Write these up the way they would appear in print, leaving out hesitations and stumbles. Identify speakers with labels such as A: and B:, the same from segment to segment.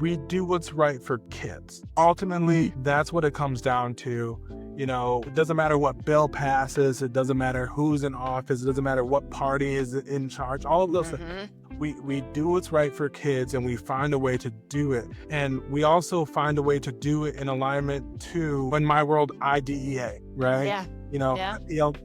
A: we do what's right for kids. Ultimately, that's what it comes down to. It doesn't matter what bill passes. It doesn't matter who's in office. It doesn't matter what party is in charge. All of those things. We do what's right for kids, and we find a way to do it. And we also find a way to do it in alignment to, in my world, IDEA, right?
B: Yeah.
A: EL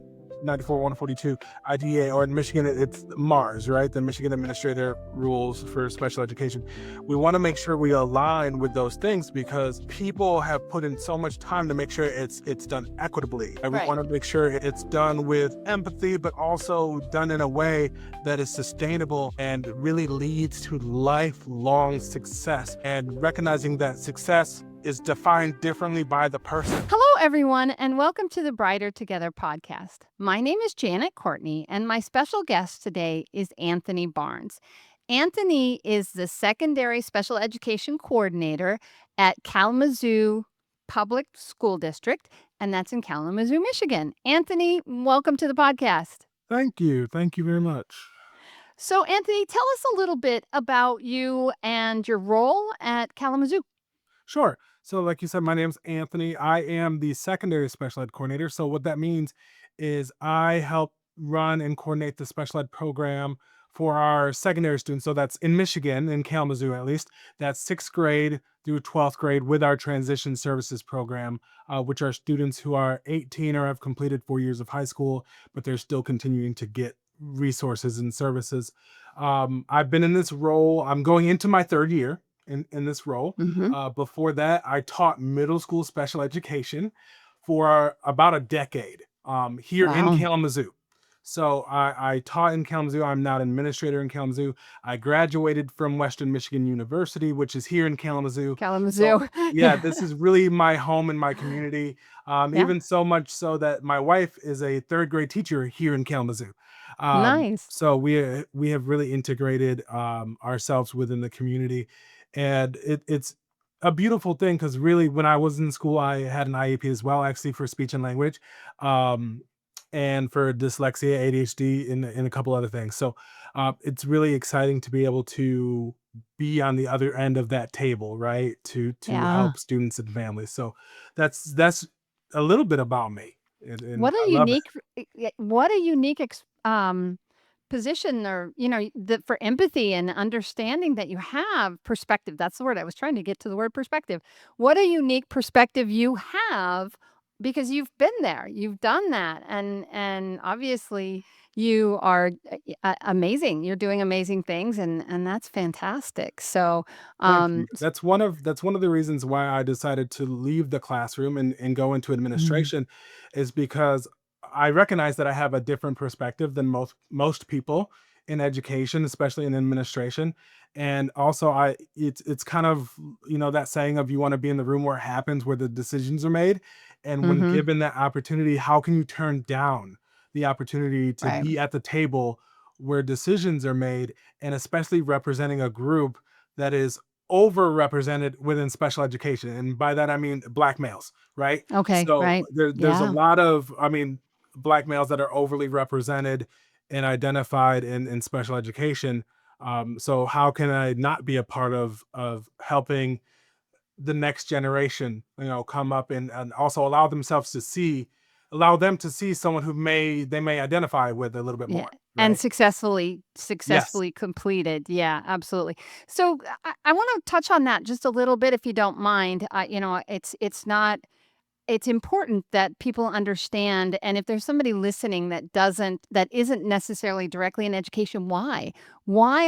A: 94-142 IDEA, or in Michigan, it's MARS, right? The Michigan Administrator Rules for Special Education. We want to make sure we align with those things because people have put in so much time to make sure it's done equitably. And we want to make sure it's done with empathy, but also done in a way that is sustainable and really leads to lifelong success, and recognizing that success is defined differently by the person.
B: Hello, everyone, and welcome to the Brighter Together podcast. My name is Janet Courtney, and my special guest today is Anthony Barnes. Anthony is the Secondary Special Education Coordinator at Kalamazoo Public School District, and that's in Kalamazoo, Michigan. Anthony, welcome to the podcast.
A: Thank you. Thank you very much.
B: So, Anthony, tell us a little bit about you and your role at Kalamazoo.
A: Sure. So like you said, my name's Anthony. I am the secondary special ed coordinator. So what that means is I help run and coordinate the special ed program for our secondary students. So that's in Michigan, in Kalamazoo at least. That's 6th grade through 12th grade with our transition services program, which are students who are 18 or have completed 4 years of high school, but they're still continuing to get resources and services. I've been in this role. I'm going into my 3rd year in this role. Before that, I taught middle school special education for about a decade here in Kalamazoo. So I taught in Kalamazoo. I'm now an administrator in Kalamazoo. I graduated from Western Michigan University, which is here in Kalamazoo. So, yeah, this is really my home and my community. Even so much so that my wife is a 3rd grade teacher here in Kalamazoo.
B: Nice.
A: So we have really integrated ourselves within the community. And it's a beautiful thing because really when I was in school, I had an IEP as well, actually for speech and language, and for dyslexia, ADHD, and a couple other things. So it's really exciting to be able to be on the other end of that table, right? To help students and families. So that's a little bit about me. And
B: What
A: I
B: a
A: love it.
B: unique position, or for empathy and understanding that you have perspective. That's the word I was trying to get to, the word perspective. What a unique perspective you have, because you've been there, you've done that, and obviously you are amazing. You're doing amazing things, and that's fantastic. So
A: Thank you. That's one of the reasons why I decided to leave the classroom and go into administration, is because I recognize that I have a different perspective than most people in education, especially in administration. And also it's kind of, that saying of you want to be in the room where it happens, where the decisions are made. And when given that opportunity, how can you turn down the opportunity to
B: Right.
A: be at the table where decisions are made, and especially representing a group that is overrepresented within special education? And by that I mean Black males, right?
B: Okay,
A: So
B: right.
A: there's a lot of, Black males that are overly represented and identified in special education. So how can I not be a part of helping the next generation, come up and also allow them to see someone who they may identify with a little bit more,
B: And
A: right?
B: successfully
A: Yes.
B: completed. Yeah, absolutely. So I want to touch on that just a little bit, if you don't mind. It's important that people understand, and if there's somebody listening that isn't necessarily directly in education, why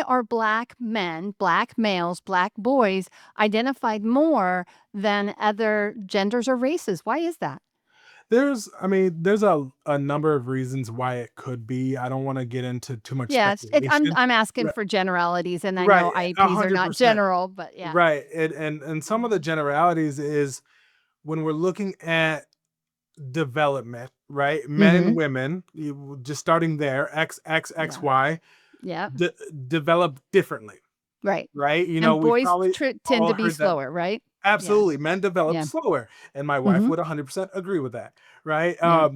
B: are Black men, Black males, Black boys identified more than other genders or races? Why is that?
A: There's a number of reasons why it could be. I don't want to get into too much
B: Yeah,
A: speculation.
B: I'm asking
A: Right,
B: for generalities, and I
A: right,
B: know IEPs are not
A: 100%.
B: general, but yeah.
A: Right. And some of the generalities is when we're looking at development, right? Men and
B: Mhm.
A: women, just starting there, X, X, X,
B: Yeah.
A: Y,
B: Yeah.
A: develop differently,
B: Right.
A: right?
B: And
A: We've
B: boys
A: probably
B: tend
A: all
B: to be
A: heard that.
B: slower, right? Yeah.
A: Absolutely. Men develop
B: Yeah.
A: slower. And my wife
B: Mhm.
A: would 100% agree with that, right?
B: Yeah.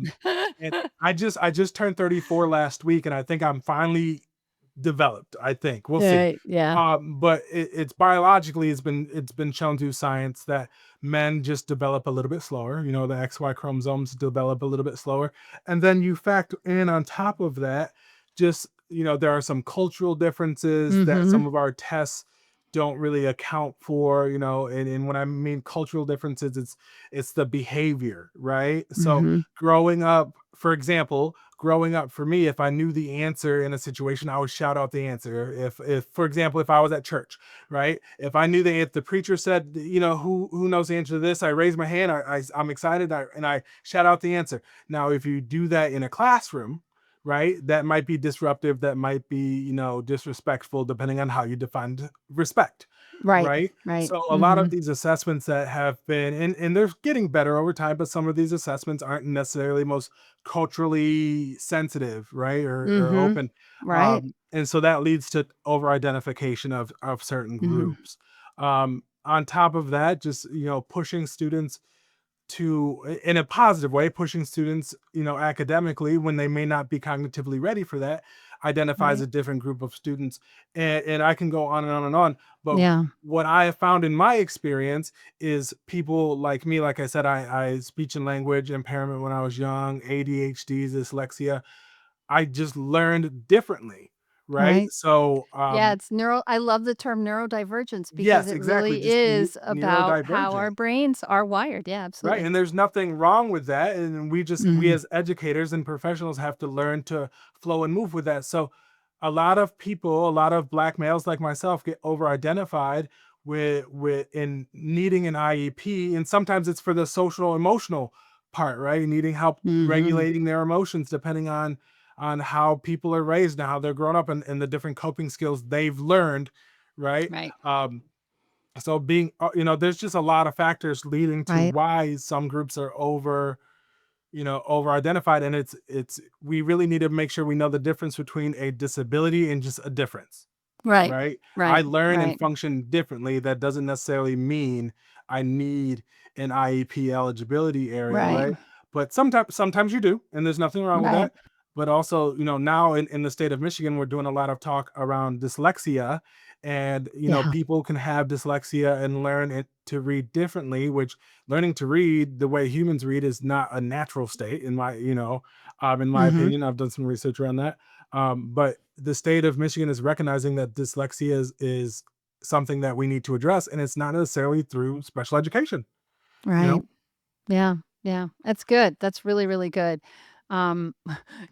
A: And I just turned 34 last week, and I think I'm finally developed, I think. We'll see.
B: Right, yeah.
A: But it's biologically, it's been shown through science that men just develop a little bit slower. You know, the XY chromosomes develop a little bit slower, and then you factor in on top of that, just there are some cultural differences that
B: Mhm,
A: some of our tests don't really account for. And when I mean cultural differences, it's the behavior, right? So
B: mhm.
A: growing up, for example, growing up for me, if I knew the answer in a situation, I would shout out the answer. If for example, if I was at church, right? If the preacher said, who knows the answer to this, I raise my hand, I'm excited, and I shout out the answer. Now, if you do that in a classroom, right, that might be disruptive, that might be, disrespectful, depending on how you defined respect,
B: Right,
A: right?
B: right.
A: So a lot of
B: Mhm,
A: these assessments that have been, and they're getting better over time, but some of these assessments aren't necessarily most culturally sensitive, right? Or
B: mhm.
A: open.
B: Right.
A: And so that leads to over identification of certain
B: Mhm.
A: groups. On top of that, just pushing students to, in a positive way, pushing students, academically when they may not be cognitively ready for that, identifies
B: Right.
A: a different group of students. And I can go on and on and on. But
B: Yeah.
A: what I have found in my experience is people like me, like I said, I speech and language impairment when I was young, ADHD, dyslexia. I just learned differently, right?
B: Right.
A: So
B: Yeah, it's neuro I love the term neurodivergence because
A: yes,
B: it
A: exactly,
B: really
A: just
B: is about how our
A: neurodivergent.
B: brains are wired. Yeah,
A: Right,
B: absolutely.
A: and there's nothing wrong with that, and we
B: Mhm.
A: as educators and professionals have to learn to flow and move with that. So, a lot of people, a lot of black males like myself get over identified with in needing an IEP, and sometimes it's for the social emotional part, right? Needing help
B: Mhm.
A: regulating their emotions depending on how people are raised and how they're grown up and the different coping skills they've learned, right?
B: Right.
A: Um, so there's just a lot of factors leading to
B: Right.
A: why some groups are over identified, and it's we really need to make sure we know the difference between a disability and just a difference,
B: Right.
A: right? I
B: Right.
A: learn and
B: Right.
A: function differently. That doesn't necessarily mean I need an IEP eligibility area,
B: Right.
A: right? But sometimes you do, and there's nothing wrong with
B: Right.
A: that. But also, now in the state of Michigan, we're doing a lot of talk around dyslexia. And
B: Yeah.
A: people can have dyslexia and learn it to read differently, which learning to read the way humans read is not a natural state in my
B: Mhm.
A: opinion. I've done some research around that. But the state of Michigan is recognizing that dyslexia is something that we need to address, and it's not necessarily through special education. You
B: Right.
A: know,
B: Yeah, yeah, that's good. That's really, really good. Um,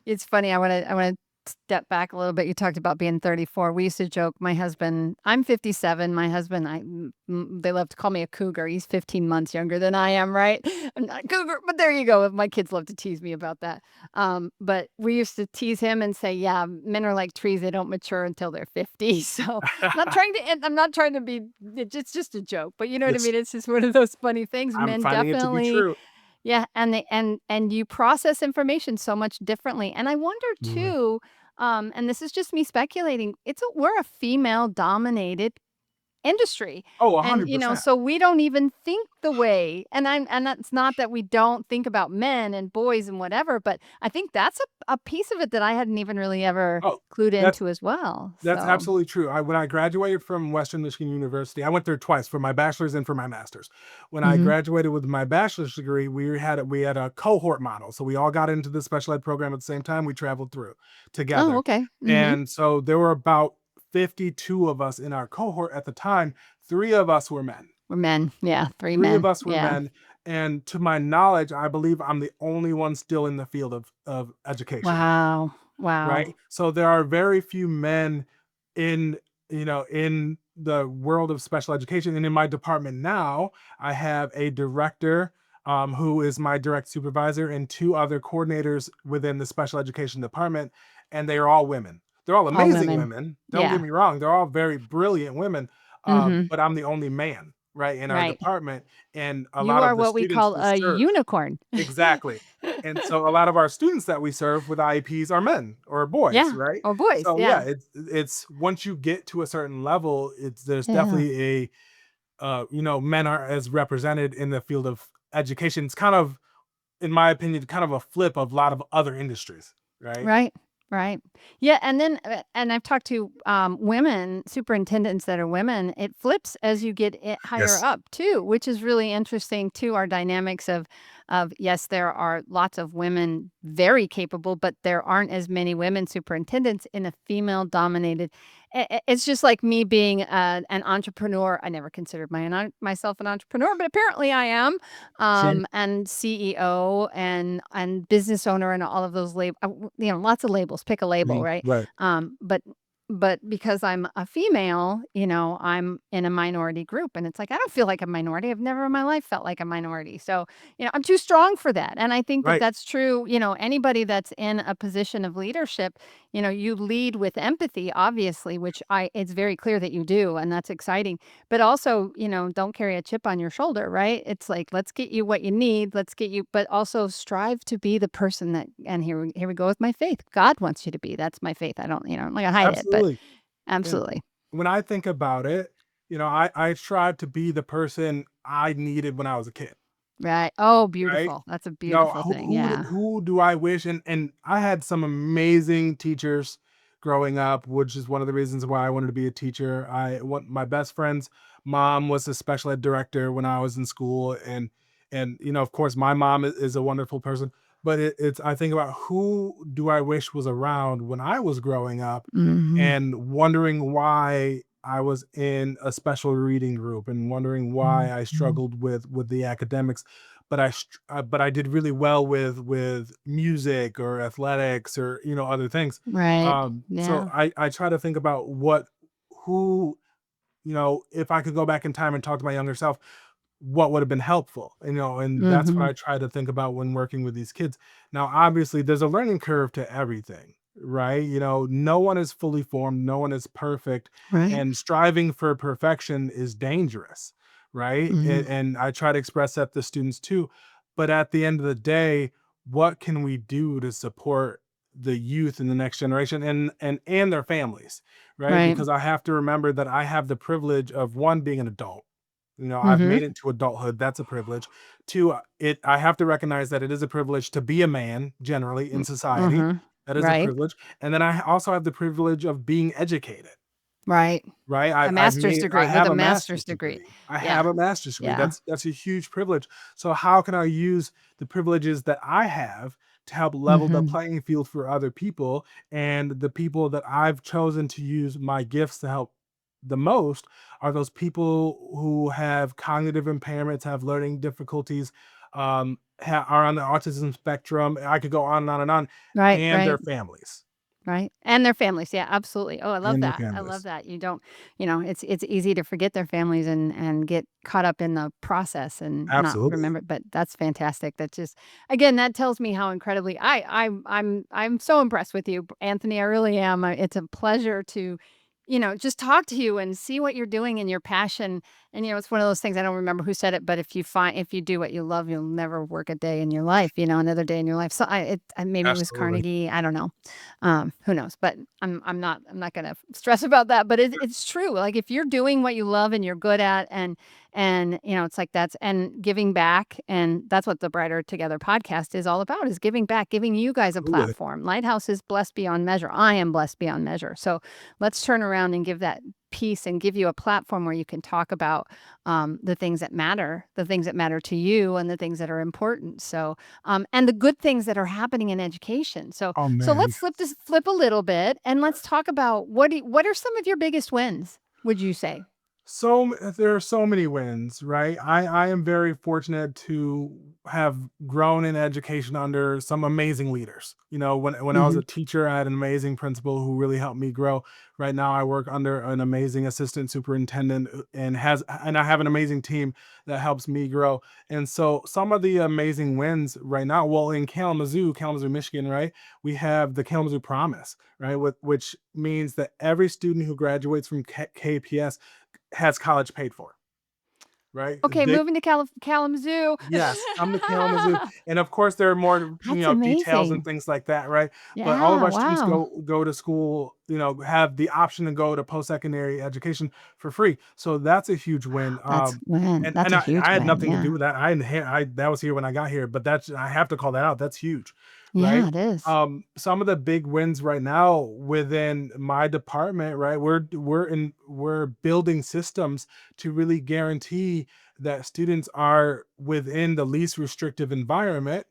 B: it's funny. I wanna step back a little bit. You talked about being 34. We used to joke. My husband, I'm 57. My husband, they love to call me a cougar. He's 15 months younger than I am. Right? I'm not a cougar, but there you go. My kids love to tease me about that. But we used to tease him and say, "Yeah, men are like trees. They don't mature until they're 50." So I'm not trying to be. It's just a joke, but you know what I
A: it's
B: mean. It's just one of those funny things.
A: I'm
B: Men
A: finding it to be
B: definitely,
A: true.
B: yeah, and you process information so much differently. And I wonder
A: Mhm.
B: too, and this is just me speculating. We're a female dominated industry.
A: Oh,
B: And,
A: 100%.
B: so we don't even think the way, and that's not that we don't think about men and boys and whatever, but I think that's a piece of it that I hadn't even really ever
A: Oh,
B: clued
A: that's
B: into as well.
A: That's
B: So,
A: absolutely true. When I graduated from Western Michigan University, I went there twice for my bachelor's and for my master's. When I
B: mhm.
A: graduated with my bachelor's degree, we had a cohort model, so we all got into the special ed program at the same time. We traveled through
B: Oh,
A: together,
B: okay. Mhm.
A: and so there were about 52 of us in our cohort at the time. Three of us were men.
B: We're men. Yeah, 3
A: Three of
B: men.
A: us were
B: Yeah.
A: men, and to my knowledge, I believe I'm the only one still in the field of education.
B: Wow. Wow.
A: Right? So there are very few men in, in the world of special education. And in my department now, I have a director who is my direct supervisor and two other coordinators within the special education department. And they are all women. They're all
B: All
A: amazing
B: women.
A: women. Don't get
B: Yeah.
A: me wrong. They're all very brilliant women.
B: Mhm.
A: But I'm the only man, right, in our
B: Right.
A: department. And a
B: You
A: lot
B: are
A: of the
B: what we
A: students
B: call
A: we
B: a
A: serve.
B: unicorn.
A: Exactly. And so a lot of our students that we serve with IEPs are men or boys,
B: Yeah.
A: right?
B: Or boys.
A: So yeah,
B: Yeah.
A: it's once you get to a certain level, there's
B: Yeah.
A: definitely men are as represented in the field of education. It's kind of, in my opinion, kind of a flip of a lot of other industries, right?
B: Right. Right. Yeah, and then, and I've talked to, women superintendents that are women. It flips as you get higher
A: Yes.
B: up too, which is really interesting too. Our dynamics of yes, there are lots of women very capable, but there aren't as many women superintendents in a female dominated. It's just like me being an entrepreneur. I never considered myself an entrepreneur, but apparently I am,
A: Sure.
B: and CEO and business owner and all of those lots of labels, pick a label,
A: Mhm.
B: right?
A: Right.
B: But because I'm a female, I'm in a minority group, and it's like I don't feel like a minority. I've never in my life felt like a minority. So, I'm too strong for that. And I think that
A: Right.
B: that's true, anybody that's in a position of leadership, you lead with empathy, obviously, which I it's very clear that you do, and that's exciting. But also, don't carry a chip on your shoulder, right? It's like, let's get you what you need. Let's get you, but also strive to be the person that, and here we go with my faith. God wants you to be. That's my faith. I don't, I'm not gonna hide it, but
A: Absolutely. And
B: absolutely.
A: when I think about it, I strive to be the person I needed when I was a kid,
B: Right. Oh,
A: right?
B: beautiful. That's a beautiful thing. Yeah.
A: Who do I wish? And I had some amazing teachers growing up, which is one of the reasons why I wanted to be a teacher. I want my best friend's mom was a special ed director when I was in school, and of course, my mom is a wonderful person. But it's I think about who do I wish was around when I was growing up,
B: Mhm.
A: and wondering why I was in a special reading group, and wondering why I
B: Mhm.
A: struggled with the academics, but I did really well with music or athletics or other things.
B: Right.
A: So
B: Yeah.
A: I try to think about who if I could go back in time and talk to my younger self, what would have been helpful, and that's what
B: Mhm.
A: I try to think about when working with these kids. Now, obviously, there's a learning curve to everything, right? No one is fully formed, no one is perfect,
B: Right.
A: and striving for perfection is dangerous, right?
B: Mhm.
A: And I try to express that to students too. But at the end of the day, what can we do to support the youth in the next generation and their families, right?
B: Right.
A: Because I have to remember that I have the privilege of one being an adult. I've
B: Mhm.
A: made it to adulthood. That's a privilege. Two, I have to recognize that it is a privilege to be a man generally in society.
B: Mhm.
A: That is a
B: Right.
A: privilege. And then I also have the privilege of being educated.
B: Right.
A: Right?
B: A
A: I've
B: master's
A: made it I
B: degree with
A: have
B: a
A: a master's
B: master's degree.
A: degree. I have
B: Yeah.
A: a master's degree.
B: Yeah.
A: That's a huge privilege. So how can I use the privileges that I have to help level the
B: Mhm.
A: playing field for other people, and the people that I've chosen to use my gifts to help the most are those people who have cognitive impairments, have learning difficulties, are on the autism spectrum. I could go on and on and on,
B: Right.
A: and
B: Right.
A: their families,
B: Right, and their families, yeah, absolutely. Oh, I love
A: and their
B: that, I love
A: families.
B: that. You don't it's easy to forget their families and get caught up in the process and not
A: Absolutely.
B: remember, but that's fantastic. That just again, that tells me how incredibly I'm so impressed with you, Anthony, I really am. It's a pleasure to, just talk to you and see what you're doing and your passion, and, it's one of those things, I don't remember who said it, but if you do what you love, you'll never work a day in your life, another day in your life. So maybe it was
A: Absolutely.
B: Carnegie, I don't know. Who knows? But I'm not gonna stress about that. But it's true. Like if you're doing what you love and you're good at, and it's like that's and giving back, and that's what the Brighter Together podcast is all about: is giving back, giving you guys a
A: Absolutely.
B: platform. Lighthouse is blessed beyond measure. I am blessed beyond measure. So let's turn around and give that piece and give you a platform where you can talk about the things that matter to you, and the things that are important. So and the good things that are happening in education.
A: Oh,
B: So
A: man.
B: let's flip a little bit, and let's talk about what are some of your biggest wins, would you say?
A: There are so many wins, right? I am very fortunate to have grown in education under some amazing leaders. When I was a
B: Mhm.
A: teacher, I had an amazing principal who really helped me grow. Right now, I work under an amazing assistant superintendent, and I have an amazing team that helps me grow. And so, some of the amazing wins right now, well, in Kalamazoo, Michigan, right, we have the Kalamazoo Promise, right, which means that every student who graduates from KPS has college paid for, right?
B: Okay, moving to Kalamazoo.
A: Yes, come to Kalamazoo, and of course, there are more,
B: That's
A: details and
B: amazing.
A: things like that, right? But all of
B: Yeah,
A: our students
B: wow.
A: go to school have the option to go to post-secondary education for free. So that's a huge win.
B: That's
A: And
B: a
A: I
B: huge
A: had
B: win,
A: nothing to do
B: yeah.
A: with that. I that was here when I got here, but that's I have to call that out. That's huge,
B: Yeah,
A: right?
B: it is.
A: Some of the big wins right now within my department, right? We're building systems to really guarantee that students are within the least restrictive environment,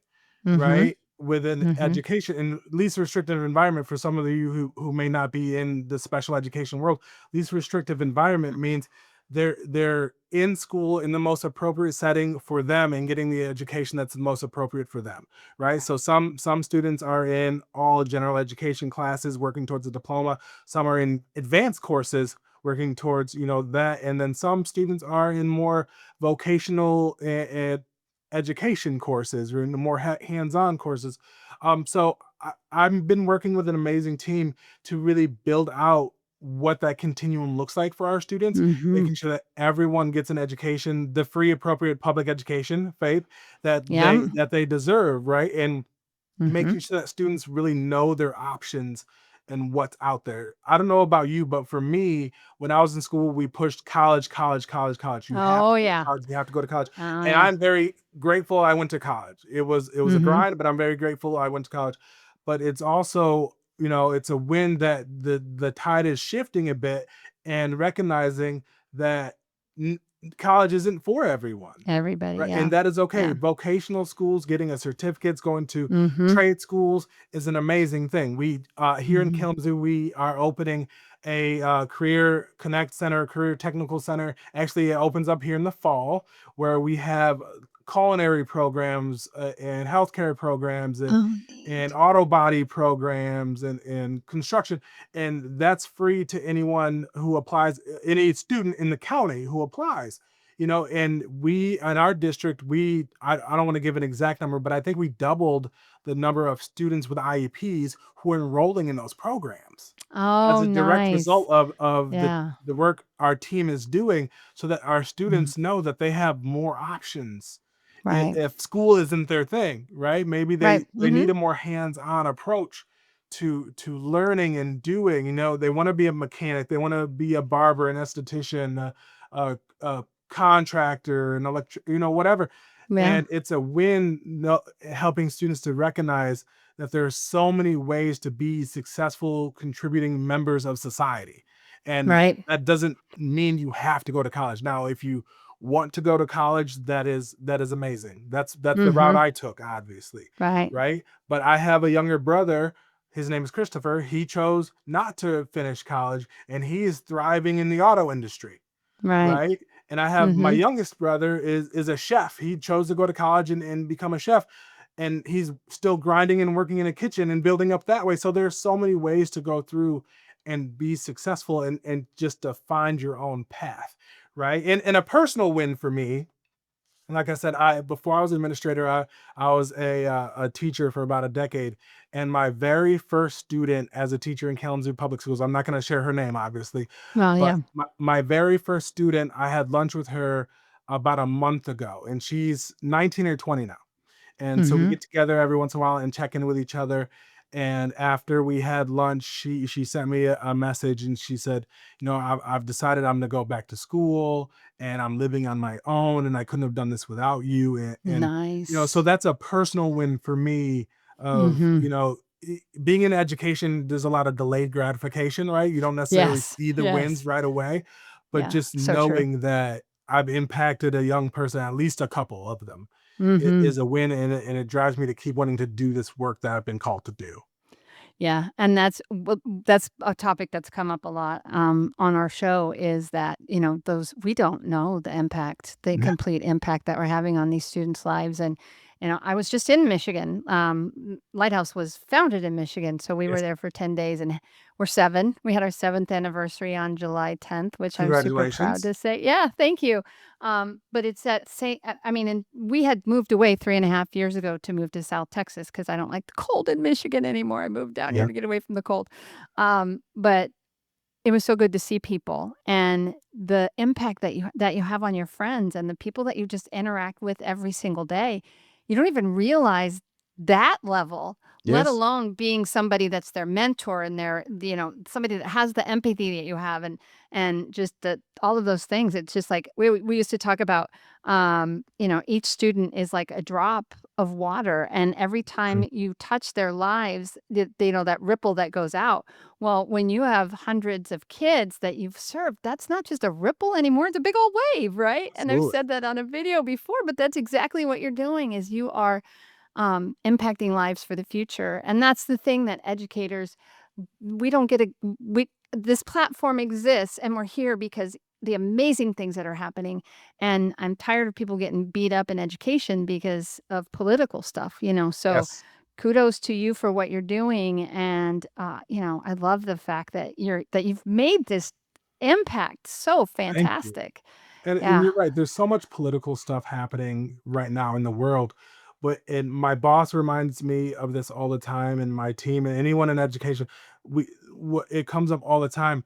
B: Mhm,
A: right? Within
B: mhm.
A: education and least restrictive environment for some of you who may not be in the special education world. Least restrictive environment means they're in school in the most appropriate setting for them and getting the education that's the most appropriate for them, right? So some students are in all general education classes working towards a diploma. Some are in advanced courses working towards that, and then some students are in more vocational education courses or in the more hands-on courses. So I've been working with an amazing team to really build out what that continuum looks like for our students,
B: Mhm.
A: making sure that everyone gets an education, the free, appropriate public education, faith that
B: Yep.
A: they deserve, right? And
B: Mhm.
A: making sure that students really know their options and what's out there. I don't know about you, but for me, when I was in school, we pushed college, college, college, college. You have
B: Oh,
A: to go to
B: yeah.
A: college. You have to go to college.
B: Oh,
A: And
B: yeah.
A: I'm very grateful I went to college. It was a
B: Mhm.
A: grind, but I'm very grateful I went to college. But it's also, it's a win that the tide is shifting a bit and recognizing that n- college isn't for everyone.
B: Everybody,
A: Right,
B: yeah.
A: and that is okay.
B: Yeah.
A: Vocational schools, getting a certificates, going to
B: Mhm.
A: trade schools is an amazing thing. We here in
B: Mhm.
A: Kalamazoo, we are opening a career connect center, career technical center. Actually, it opens up here in the fall, where we have culinary programs and healthcare programs
B: Oh,
A: and
B: neat.
A: auto body programs and construction, and that's free to anyone who applies, any student in the county who applies. And we in our district, I don't want to give an exact number, but I think we doubled the number of students with IEPs who are enrolling in those programs as
B: Oh,
A: a direct
B: nice.
A: result of
B: Yeah.
A: the work our team is doing, so that our
B: Mhm.
A: students know that they have more options.
B: Right.
A: If school isn't their thing, right? Maybe
B: Right.
A: they
B: Mhm.
A: need a more hands-on approach to learning and doing. They want to be a mechanic, they want to be a barber, an esthetician, a contractor, an electric, whatever.
B: Yeah.
A: And it's a win, no, helping students to recognize that there are so many ways to be successful contributing members of society. And
B: Right.
A: that doesn't mean you have to go to college. Now, if you want to go to college, that is amazing. That's the route
B: Mhm.
A: I took, obviously,
B: Right.
A: right? But I have a younger brother. His name is Christopher. He chose not to finish college, and he is thriving in the auto industry,
B: Right.
A: right? And I have my
B: Mhm.
A: youngest brother is a chef. He chose to go to college and become a chef. And he's still grinding and working in a kitchen and building up that way. So there's so many ways to go through and be successful and just to find your own path, right? And a personal win for me, and like I said, I before I was an administrator, I was a teacher for about a decade, and my very first student as a teacher in Kalamazoo Public Schools. I'm not going to share her name, obviously,
B: Well,
A: but
B: yeah.
A: my very first student, I had lunch with her about a month ago, and she's 19 or 20 now. And so we
B: Mhm.
A: get together every once in a while and check in with each other. And after we had lunch, she sent me a message and she said, I've decided I'm gonna go back to school and I'm living on my own and I couldn't have done this without you. And so
B: Nice.
A: that's a personal win for me of,
B: Mhm.
A: being in education, there's a lot of delayed gratification, right? You don't necessarily
B: Yes.
A: see the wins
B: Yes.
A: right away, but
B: Yeah.
A: just
B: So true.
A: knowing that I've impacted a young person, at least a couple of them,
B: Mhm.
A: is a win, and it drives me to keep wanting to do this work that I've been called to do.
B: Yeah, and that's a topic that's come up a lot, on our show is that, those we don't know the impact, the
A: Yeah,
B: complete impact that we're having on these students' lives, and, I was just in Michigan, Lighthouse was founded in Michigan, so we were
A: yes.
B: there for 10 days, and we're 7. We had our 7th anniversary on July 10th, which I'm super proud
A: Congratulations.
B: to say. Yeah, thank you. But it's that same I mean, and we had moved away 3.5 years ago to move to South Texas because I don't like the cold in Michigan anymore. I moved down here
A: Yeah.
B: to get away from the cold. But it was so good to see people and the impact that you have on your friends and the people that you just interact with every single day. You don't even realize that level, let
A: Yes.
B: alone being somebody that's their mentor and their, somebody that has the empathy that you have and just the all of those things. It's just like we used to talk about, each student is like a drop of water, and every
A: Mhm.
B: time you touch their lives, that ripple that goes out. Well, when you have hundreds of kids that you've served, that's not just a ripple anymore, it's a big old wave, right? And I've
A: Absolutely.
B: said that on a video before, but that's exactly what you're doing is you are impacting lives for the future. And that's the thing that educators, we don't get a, we, this platform exists and we're here because the amazing things that are happening. And I'm tired of people getting beat up in education because of political stuff, so
A: Yes.
B: kudos to you for what you're doing. And, I love the fact that that you've made this impact so
A: Thank you.
B: fantastic.
A: And
B: Yeah.
A: you're right, there's so much political stuff happening right now in the world, and my boss reminds me of this all the time, and my team, and anyone in education, it comes up all the time.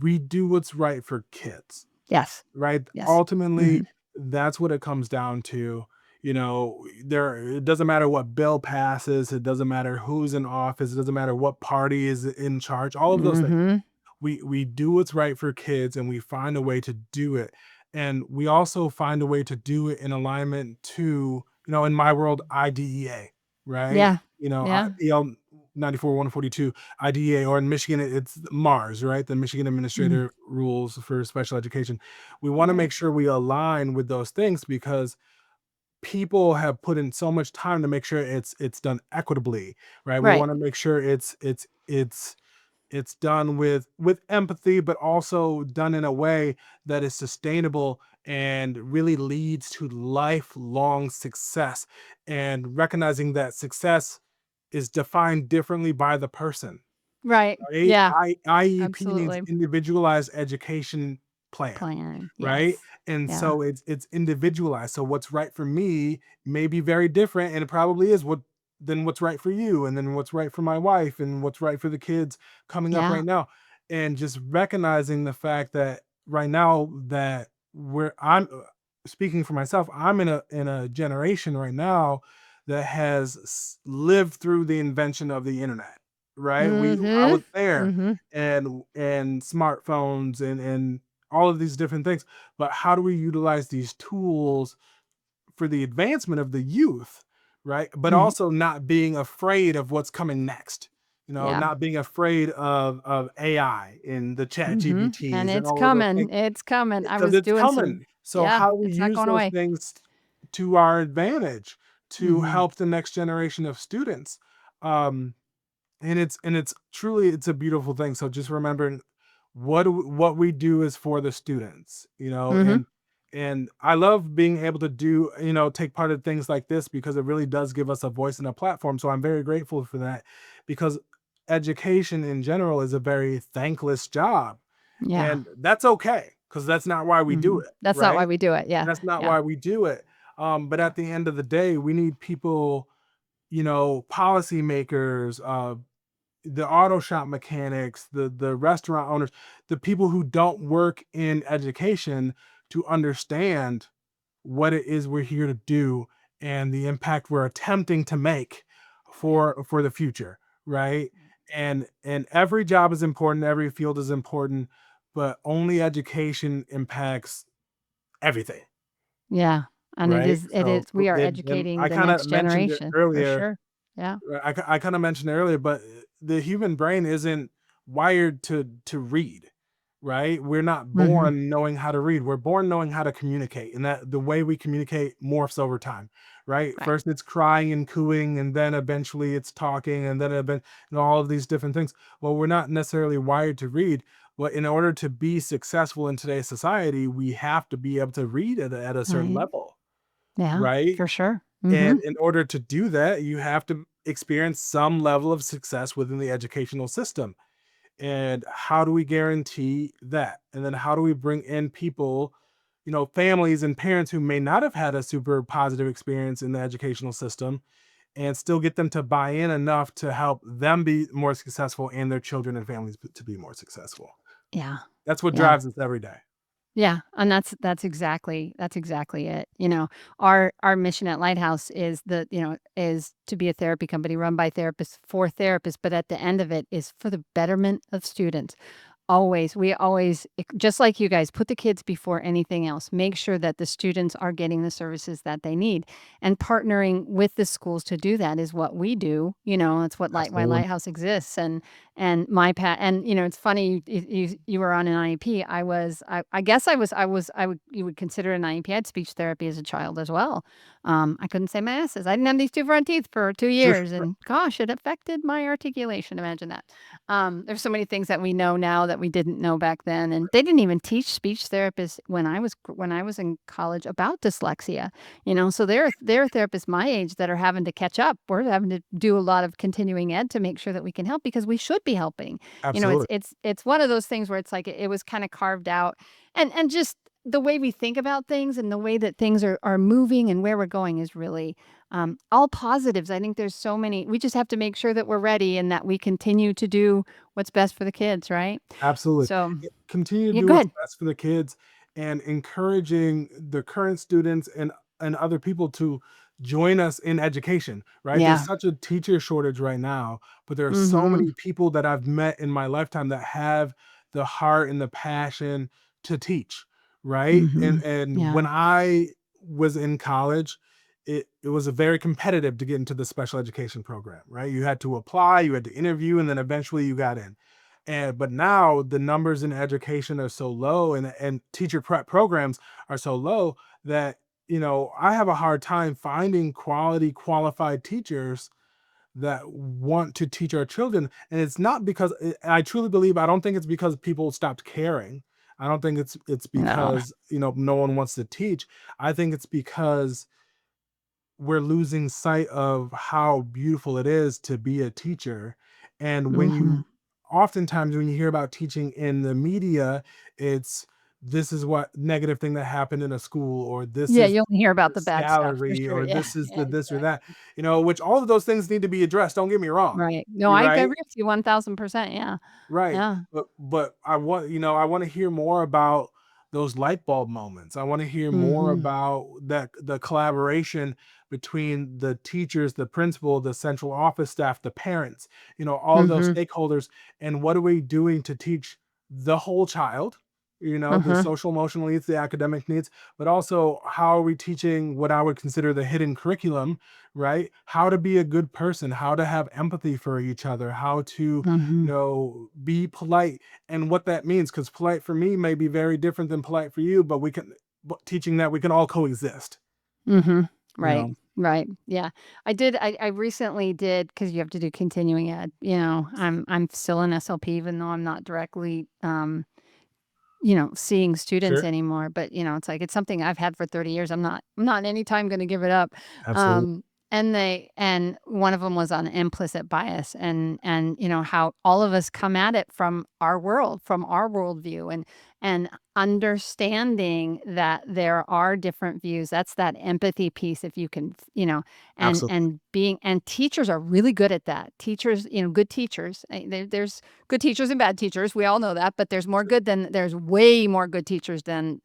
A: We do what's right for kids,
B: Yes.
A: right?
B: Yes.
A: Ultimately,
B: Hmm.
A: that's what it comes down to. It doesn't matter what bill passes, it doesn't matter who's in office, it doesn't matter what party is in charge, all of those things.
B: Hmm.
A: We do what's right for kids, and we find a way to do it, and we also find a way to do it in alignment to, in my world, IDEA, right?
B: Yeah. Yeah.
A: 94 142 IDEA, or in Michigan it's Mars, right? The Michigan
B: Mm.
A: Administrator Rules for Special Education. We want to
B: Right.
A: make sure we align with those things because people have put in so much time to make sure it's done equitably, right? We
B: Right.
A: want to make sure it's done with empathy, but also done in a way that is sustainable and really leads to lifelong success, and recognizing that success is defined differently by the person,
B: Right.
A: right?
B: Yeah.
A: IEP means
B: Absolutely.
A: individualized education plan,
B: Plan.
A: right?
B: Yes.
A: And
B: Yeah.
A: so it's individualized. So what's right for me may be very different, and it probably is what's right for you, and then what's right for my wife, and what's right for the kids coming up
B: Yeah.
A: right now. And just recognizing the fact that right now that where I'm speaking for myself, I'm in a generation right now that has lived through the invention of the internet, right? I
B: Mhm.
A: was there,
B: Mhm.
A: and smartphones, and all of these different things. But how do we utilize these tools for the advancement of the youth, right? But
B: Mhm.
A: also not being afraid of what's coming next.
B: Yeah.
A: Not being afraid of AI and the chat
B: Mhm. And
A: GPTs and
B: it's
A: all of those things,
B: coming. It's coming. I
A: because
B: was
A: it's
B: doing some
A: coming. So
B: yeah,
A: how do we
B: it's not
A: use
B: going
A: those
B: away.
A: things to our advantage to
B: Mhm.
A: help the next generation of students? Um, and it's truly, it's a beautiful thing. So just remembering what we do is for the students,
B: Mhm.
A: and I love being able to do, take part in things like this because it really does give us a voice and a platform. So I'm very grateful for that, because education in general is a very thankless job,
B: Yeah.
A: and that's okay, because that's not why we do
B: Mhm.
A: it,
B: That's not why
A: right?
B: we do it. Yeah.
A: That's not
B: Yeah.
A: why we do it. But
B: Yeah.
A: at the end of the day, we need people, policymakers, the auto shop mechanics, the restaurant owners, the people who don't work in education, to understand what it is we're here to do, and the impact we're attempting to make
B: Right.
A: for the future, right?
B: Right.
A: And every job is important, every field is important, but only education impacts everything,
B: Yeah. And
A: right?
B: it
A: So
B: is we are
A: and
B: educating
A: I
B: the
A: kind of
B: next
A: mentioned it
B: generation for
A: earlier.
B: sure. Yeah.
A: I kind of mentioned earlier, but the human brain isn't wired to read, right? We're not
B: Mhm.
A: born knowing how to read. We're born knowing how to communicate, and that the way we communicate morphs over time, right?
B: Right.
A: First, it's crying and cooing, and then eventually it's talking, and then all of these different things. Well, we're not necessarily wired to read. Well, in order to be successful in today's society, we have to be able to read at a certain
B: Right.
A: level,
B: Yeah.
A: right?
B: For sure.
A: And
B: Mhm.
A: in order to do that, you have to experience some level of success within the educational system. And how do we guarantee that? And then how do we bring in people, families and parents who may not have had a super positive experience in the educational system, and still get them to buy in enough to help them be more successful and their children and families to be more successful?
B: Yeah.
A: That's what
B: Yeah.
A: drives us every day.
B: Yeah, and that's exactly it. Our mission at Lighthouse is is to be a therapy company run by therapists for therapists, but at the end of it is for the betterment of students. Always, we always, just like you guys, put the kids before anything else. Make sure that the students are getting the services that they need, and partnering with the schools to do that is what we do. It's what why
A: Absolutely.
B: Lighthouse exists, and my pat. And it's funny you were on an IEP. I guess I would you would consider an IEP. I had speech therapy as a child as well. I couldn't say my S's. I didn't have these two front teeth for 2 years, and gosh, it affected my articulation. Imagine that. There's so many things that we know now that we didn't know back then, and they didn't even teach speech therapists when I was in college about dyslexia. So there are therapists my age that are having to catch up. We're having to do a lot of continuing ed to make sure that we can help because we should be helping.
A: Absolutely.
B: It's one of those things where it's like it was kind of carved out, and just the way we think about things and the way that things are moving and where we're going is really all positives. I think there's so many. We just have to make sure that we're ready and that we continue to do what's best for the kids, right?
A: Absolutely.
B: So,
A: Continue to
B: yeah,
A: do
B: go
A: what's
B: ahead.
A: best for the kids and encouraging the current students and other people to join us in education, right? There's
B: Yeah.
A: such a teacher shortage right now, but there are so
B: Mhm.
A: many people that I've met in my lifetime that have the heart and the passion to teach, right? And
B: Mhm.
A: and
B: Yeah.
A: when I was in college, it was a very competitive to get into the special education program, right? You had to apply, you had to interview, and then eventually you got in. And but now the numbers in education are so low, and teacher prep programs are so low that I have a hard time finding quality qualified teachers that want to teach our children. And it's not because I truly believe, I don't think it's because people stopped caring. I don't think it's
B: No.
A: because no one wants to teach. I think it's because we're losing sight of how beautiful it is to be a teacher. And
B: Mhm.
A: oftentimes when you hear about teaching in the media, it's this is what negative thing that happened in a school, or this
B: Yeah,
A: is
B: you only hear
A: the
B: about the bad stuff for
A: salary,
B: sure.
A: or
B: Yeah.
A: this is
B: Yeah,
A: the this or that,
B: exactly.
A: which all of those things need to be addressed. Don't get me wrong.
B: Right. No,
A: You're
B: I
A: right.
B: agree with you 1000%. Yeah.
A: Right.
B: Yeah.
A: But I want to hear more about those light bulb moments. I want to hear more
B: Mhm.
A: about the collaboration between the teachers, the principal, the central office staff, the parents, all those
B: Mhm.
A: stakeholders, and what are we doing to teach the whole child, the
B: Mhm.
A: social emotional needs, the academic needs, but also how are we teaching what I would consider the hidden curriculum, right? How to be a good person, how to have empathy for each other, how to
B: Mhm.
A: be polite and what that means. Because polite for me may be very different than polite for you, but teaching that we can all coexist,
B: Mhm.
A: you
B: Right.
A: know?
B: Right. Yeah. I recently did because you have to do continuing ed. I'm still in SLP even though I'm not directly seeing students
A: Sure.
B: anymore, but, it's like it's something I've had for 30 years. I'm not anytime gonna give it up.
A: Absolutely.
B: Um, and one of them was on implicit bias and how all of us come at it from our world, from our worldview, and understanding that there are different views. That's that empathy piece if you can,
A: Absolutely.
B: and teachers are really good at that. Teachers, good teachers, there's good teachers and bad teachers. We all know that, but
A: Sure.
B: there's way more good teachers than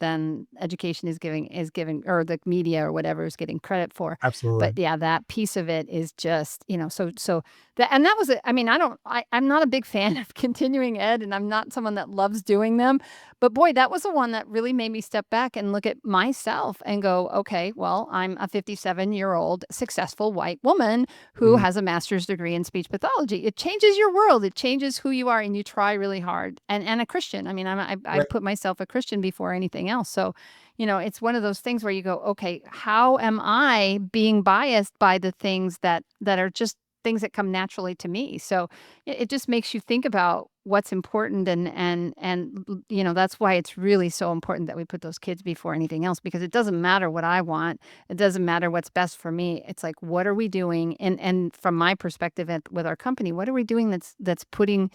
B: education is giving or the media or whatever is getting credit for. But
A: Absolutely.
B: yeah, that piece of it is just, so that and that was it. I mean, I'm not a big fan of continuing ed and I'm not someone that loves doing them. But boy, that was the one that really made me step back and look at myself and go, okay, well, I'm a 57-year-old successful white woman who
A: Mhm.
B: has a master's degree in speech pathology. It changes your world. It changes who you are, and you try really hard. And a Christian. I mean, I
A: Right.
B: put myself a Christian before anything else. So, it's one of those things where you go, okay, how am I being biased by the things that are just things that come naturally to me? So it just makes you think about what's important and that's why it's really so important that we put those kids before anything else because it doesn't matter what I want, it doesn't matter what's best for me. It's like, what are we doing? And from my perspective with our company, what are we doing that's putting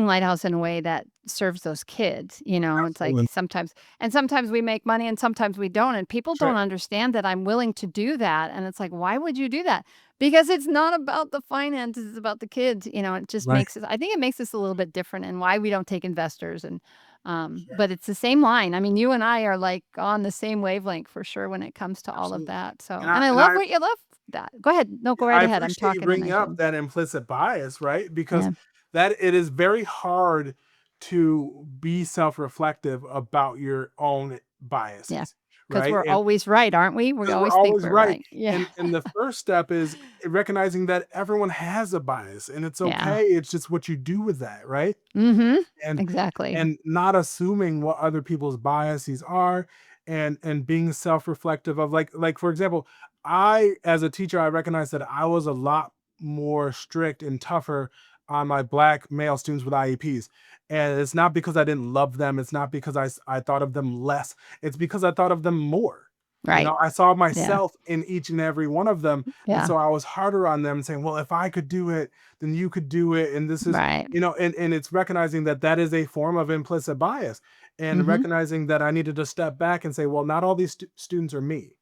B: Lighthouse in a way that serves those kids? It's like
A: Absolutely.
B: sometimes we make money and sometimes we don't. And people
A: Sure.
B: don't understand that I'm willing to do that. And it's like, why would you do that? Because it's not about the finances, it's about the kids. It just
A: Right.
B: makes it, I think it makes us a little bit different and why we don't take investors. And
A: Sure.
B: But it's the same line. I mean, you and I are like on the same wavelength for sure when it comes to all of
A: Absolutely.
B: that. So,
A: And I
B: and I
A: and
B: love
A: I
B: what you love that. Go ahead. No, go right
A: I
B: ahead. I'm
A: appreciate you
B: talking and
A: bringing
B: I
A: up
B: should.
A: that implicit bias, right? Because
B: Yeah.
A: that it is very hard to be self-reflective about your own
B: Yeah.
A: biases,
B: Because
A: right?
B: we're
A: And
B: always right, aren't we? We
A: because we're
B: always think
A: always
B: we're
A: right.
B: right. Yeah.
A: And the first step is recognizing that everyone has a bias and it's
B: Yeah.
A: okay. It's just what you do with that, right?
B: Mm-hmm.
A: And
B: Exactly.
A: not assuming what other people's biases are and being self-reflective of like for example, I as a teacher I recognize that I was a lot more strict and tougher on my black male students with IEPs, and it's not because I didn't love them, it's not because I thought of them less, it's because I thought of them more. You
B: Right.
A: know, I saw
B: Yeah.
A: myself in each and every one of them, and
B: Yeah.
A: so I was harder on them saying, well, if I could do it, then you could do it, and this is,
B: Right.
A: you know, and it's recognizing that that is a form of implicit bias, and
B: Mm-hmm.
A: recognizing that I needed to step back and say, well, not all these students are me,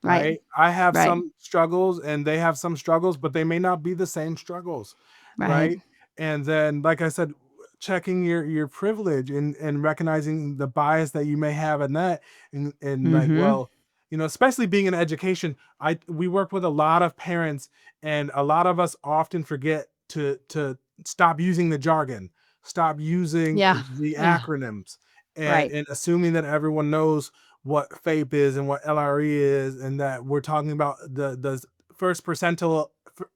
B: Right.
A: right? I have
B: Right.
A: some struggles and they have some struggles, but they may not be the same struggles,
B: Right.
A: right? And then, like I said, checking your privilege and recognizing the bias that you may have in that, and like,
B: Mm-hmm.
A: well, you know, especially being in education, we work with a lot of parents, and a lot of us often forget to stop using the jargon, stop using
B: Yeah.
A: the
B: Yeah.
A: acronyms,
B: Right.
A: and assuming that everyone knows what FAPE is and what LRE is, and that we're talking about the first percentile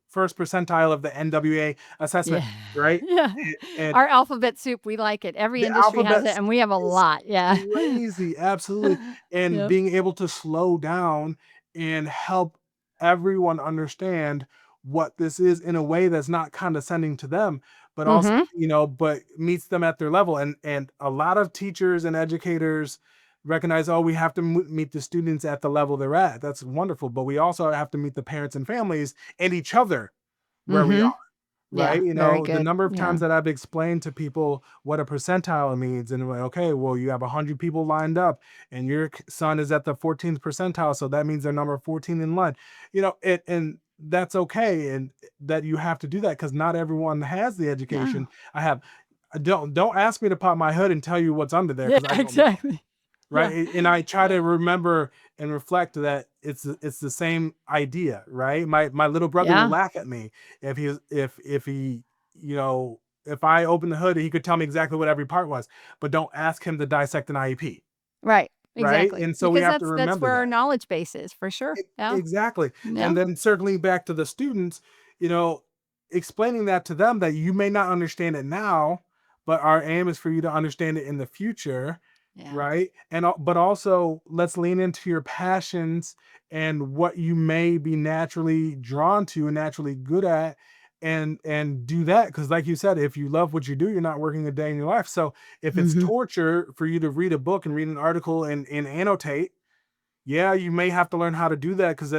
A: first percentile of the NWA assessment,
B: Yeah.
A: right?
B: Yeah.
A: And
B: Our alphabet soup, we like it. Every
A: the
B: industry has
A: alphabet
B: it, and we have a
A: is
B: lot. Yeah.
A: crazy, absolutely. And
B: Yep.
A: being able to slow down and help everyone understand what this is in a way that's not condescending to them, but also,
B: Mm-hmm.
A: you know, but meets them at their level. And a lot of teachers and educators recognize, oh, we have to meet the students at the level they're at. That's wonderful, but we also have to meet the parents and families and each other where we
B: Mm-hmm.
A: are.
B: Yeah.
A: Right? You
B: Very
A: know, the
B: good.
A: number of
B: Yeah.
A: times that I've explained to people what a percentile means, and like, okay, well, you have 100 people lined up, and your son is at the 14th percentile, so that means they're number 14 in line. You know, and that's okay, and that you have to do that because not everyone has the
B: Yeah.
A: education I have. Don't ask me to pop my hood and tell you what's under there
B: Yeah.
A: because I don't know,
B: Exactly.
A: right?
B: Yeah.
A: And I try
B: Yeah.
A: to remember and reflect that it's the same idea, right? My little brother will
B: Yeah.
A: laugh at me if he, you know, if I open the hood, he could tell me exactly what every part was, but don't ask him to dissect an IEP,
B: Right.
A: right?
B: Exactly.
A: And so we
B: Because
A: have to
B: that's
A: remember
B: where our
A: that.
B: knowledge base is for sure. Yeah.
A: Exactly.
B: Yeah.
A: And then circling back to the students, you know, explaining that to them that you may not understand it now, but our aim is for you to understand it in the future,
B: Yeah.
A: right? And but also let's lean into your passions and what you may be naturally drawn to and naturally good at, and do that, because like you said, if you love what you do, you're not working a day in your life. So if it's
B: Mhm.
A: torture for you to read a book and read an article and annotate, yeah, you may have to learn how to do that because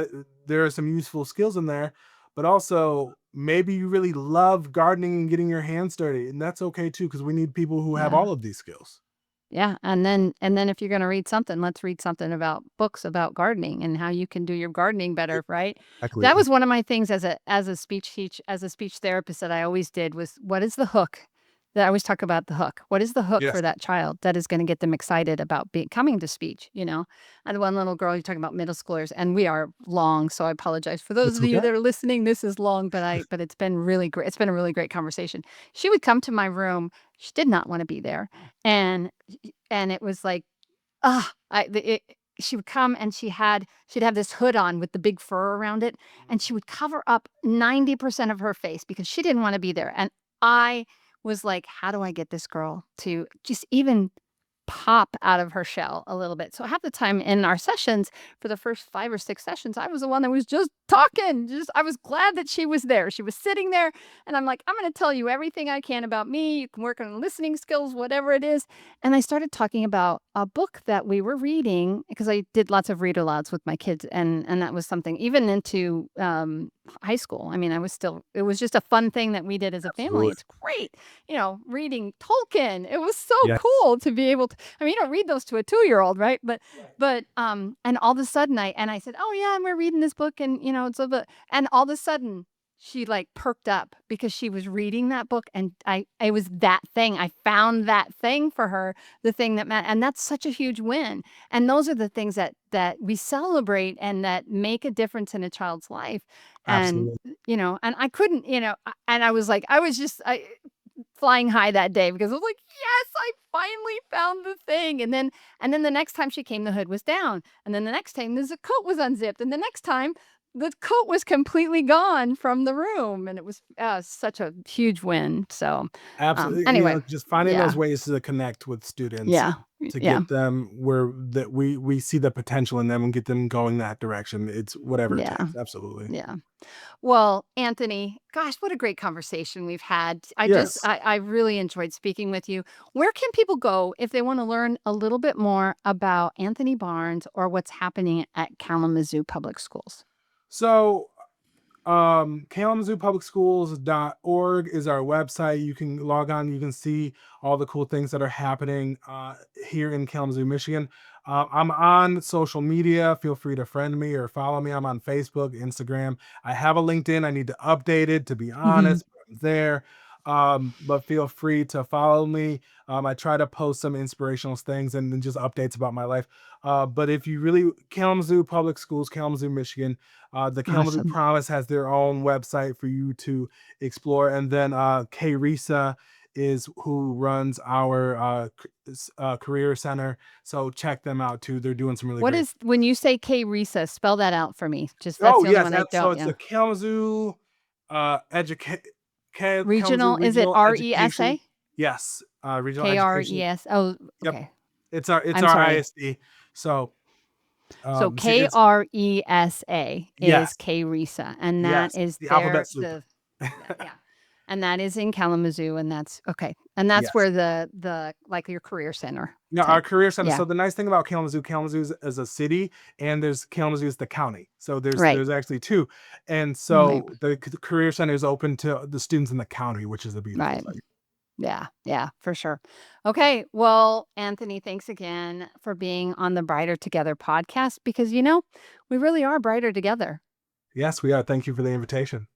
A: there are some useful skills in there, but also maybe you really love gardening and getting your hands dirty, and that's okay too because we need people who have
B: Yeah.
A: all of these skills.
B: Yeah, and then if you're gonna read something, let's read something about books about gardening and how you can do your gardening better, right?
A: Exactly.
B: That was one of my things as a speech therapist that I always did was what is the hook? That I always talk about the hook. What is the hook
A: Yes,
B: for that child that is gonna get them excited about coming to speech, you know? I had one little girl, you're talking about middle schoolers, and we are long, so I apologize for those
A: that's
B: of you
A: okay.
B: that are listening. This is long, but it's been really great. It's been a really great conversation. She would come to my room. She did not wanna be there, and it was like, ah, I the it she would come and she'd have this hood on with the big fur around it, and she would cover up 90% of her face because she didn't wanna be there, and I was like, "How do I get this girl to just even pop out of her shell a little bit?" So half the time in our sessions, for the first 5 or 6 sessions, I was the one that was just talking, just I was glad that she was there. She was sitting there, and I'm like, "I'm gonna tell you everything I can about me. You can work on listening skills, whatever it is." And I started talking about a book that we were reading because I did lots of read alouds with my kids, and that was something even into, high school. I mean, I was still it was just a fun thing that we did as a family.
A: Absolutely.
B: It's great, reading Tolkien. It was so
A: Yes.
B: cool to be able to I mean, you don't read those to a 2-year-old, right? And all of a sudden I said, "Oh, yeah, and we're reading this book and, it's a book." And all of a sudden she, like, perked up because she was reading that book, and I was that thing. I found that thing for her, the thing that meant, and that's such a huge win. And those are the things that we celebrate and that make a difference in a child's life. And,
A: Absolutely.
B: and I couldn't, and I was like, I was just flying high that day because I was like, "Yes, I finally found the thing." And then the next time she came, the hood was down. And then the next time, the coat was unzipped. And the next time, the coat was completely gone from the room, and it was, such a huge win. So,
A: Absolutely,
B: anyway,
A: just finding those
B: yeah,
A: ways to connect with students
B: yeah,
A: to
B: yeah,
A: get them where that we see the potential in them and get them going that direction. It's whatever it
B: yeah,
A: takes. Absolutely.
B: yeah. Well, Anthony, gosh, what a great conversation we've had.
A: Yes.
B: I really enjoyed speaking with you. Where can people go if they want to learn a little bit more about Anthony Barnes or what's happening at Kalamazoo Public Schools?
A: So kalamazoopublicschools.org is our website. You can log on, you can see all the cool things that are happening here in Kalamazoo, Michigan. I'm on social media. Feel free to friend me or follow me. I'm on Facebook, Instagram. I have a LinkedIn. I need to update it, to be
B: Mhm.
A: honest, but I'm there. But feel free to follow me. I try to post some inspirational things and then just updates about my life. But if you really, Kalamazoo Public Schools, Kalamazoo, Michigan, the Kalamazoo
B: Awesome.
A: Promise has their own website for you to explore. And then K Risa is who runs our career center. So check them out too. They're doing some really
B: What
A: great.
B: is when you say K Risa, spell that out for me. Just that's
A: Oh
B: the only
A: yes,
B: one I
A: so
B: don't,
A: it's the
B: yeah.
A: Kalamazoo educate Kalamazoo
B: Regional, is it
A: Regional Education.
B: RESA?
A: Yes, regional education.
B: KRES. Oh,
A: Yep,
B: okay.
A: it's
B: I'm
A: our
B: sorry.
A: ISD. So
B: So
A: it's
B: KRESA is
A: yes,
B: K-RISA, and that
A: yes,
B: is
A: the
B: there
A: alphabet soup.
B: the yeah, and that is in Kalamazoo, and that's okay, and that's
A: Yes.
B: where the like, your career center
A: No, our
B: type.
A: career center.
B: Yeah,
A: So the nice thing about Kalamazoo, Kalamazoo is a city, and there's Kalamazoo is the county. So
B: right,
A: there's actually two, and
B: right,
A: so the career center is open to the students in the county, which is a beautiful
B: right.
A: thing.
B: Yeah, yeah, for sure. Okay, well, Anthony, thanks again for being on the Brighter Together podcast because, we really are brighter together.
A: Yes, we are. Thank you for the invitation.